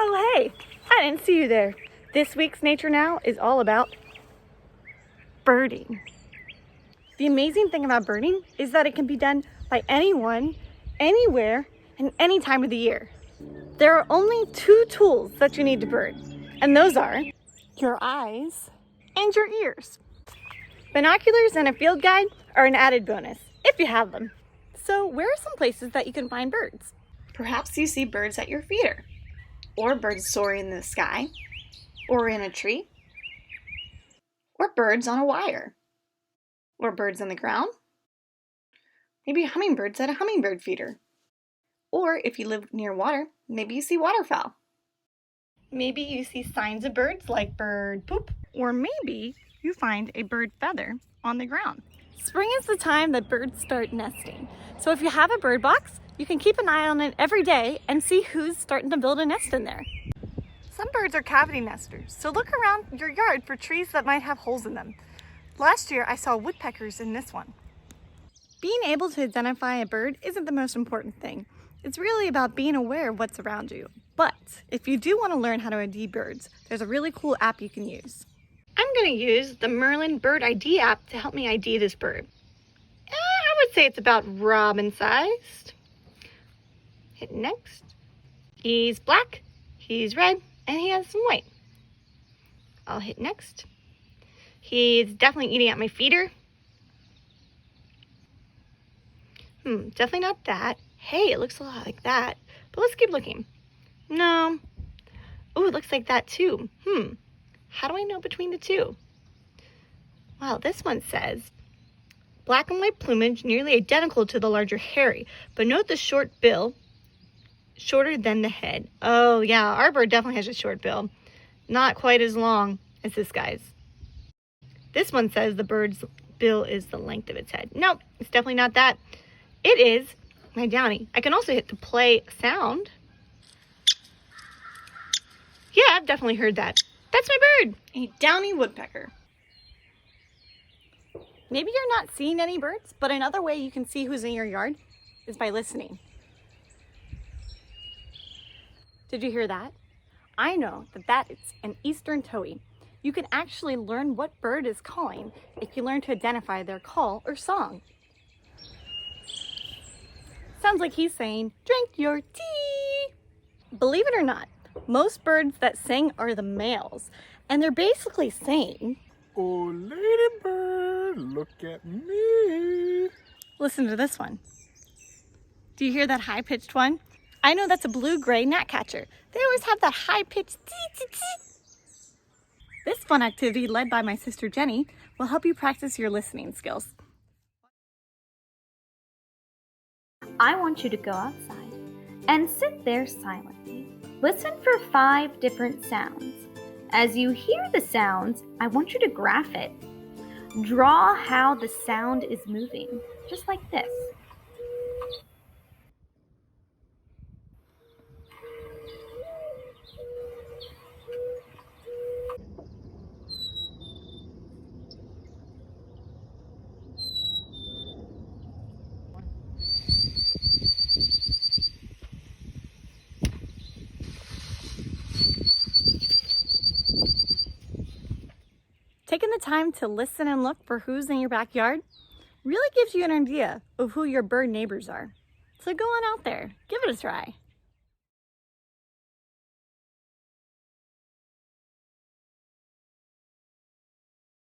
Oh, hey, I didn't see you there. This week's Nature Now is all about birding. The amazing thing about birding is that it can be done by anyone, anywhere, and any time of the year. There are only two tools that you need to bird, and those are your eyes and your ears. Binoculars and a field guide are an added bonus, if you have them. So where are some places that you can find birds? Perhaps you see birds at your feeder, or birds soaring in the sky, or in a tree, or birds on a wire, or birds on the ground, maybe hummingbirds at a hummingbird feeder. Or if you live near water, maybe you see waterfowl. Maybe you see signs of birds like bird poop, or maybe you find a bird feather on the ground. Spring is the time that birds start nesting. So if you have a bird box, you can keep an eye on it every day and see who's starting to build a nest in there. Some birds are cavity nesters, so look around your yard for trees that might have holes in them. Last year, I saw woodpeckers in this one. Being able to identify a bird isn't the most important thing. It's really about being aware of what's around you. But if you do want to learn how to ID birds, there's a really cool app you can use. I'm going to use the Merlin Bird ID app to help me ID this bird. I would say it's about robin-sized. Hit next. He's black, he's red, and he has some white. I'll hit next. He's definitely eating at my feeder. Definitely not that. Hey, it looks a lot like that. But let's keep looking. No. Oh, it looks like that too. How do I know between the two? Wow, this one says, black and white plumage nearly identical to the larger hairy, but note the short bill, shorter than the head. Oh yeah, our bird definitely has a short bill. Not quite as long as this guy's. This one says the bird's bill is the length of its head. Nope, it's definitely not that. It is my downy. I can also hit the play sound. Yeah, I've definitely heard that. That's my bird, a downy woodpecker. Maybe you're not seeing any birds, but another way you can see who's in your yard is by listening. Did you hear that? I know that is an eastern towhee. You can actually learn what bird is calling if you learn to identify their call or song. Sounds like he's saying, drink your tea. Believe it or not, most birds that sing are the males, and they're basically saying, oh, ladybird, look at me. Listen to this one. Do you hear that high-pitched one? I know that's a blue-gray gnatcatcher. They always have that high-pitched tee-tee-tee. This fun activity, led by my sister Jenny, will help you practice your listening skills. I want you to go outside and sit there silently. Listen for 5 different sounds. As you hear the sounds, I want you to graph it. Draw how the sound is moving, just like this. Taking the time to listen and look for who's in your backyard really gives you an idea of who your bird neighbors are. So go on out there, give it a try.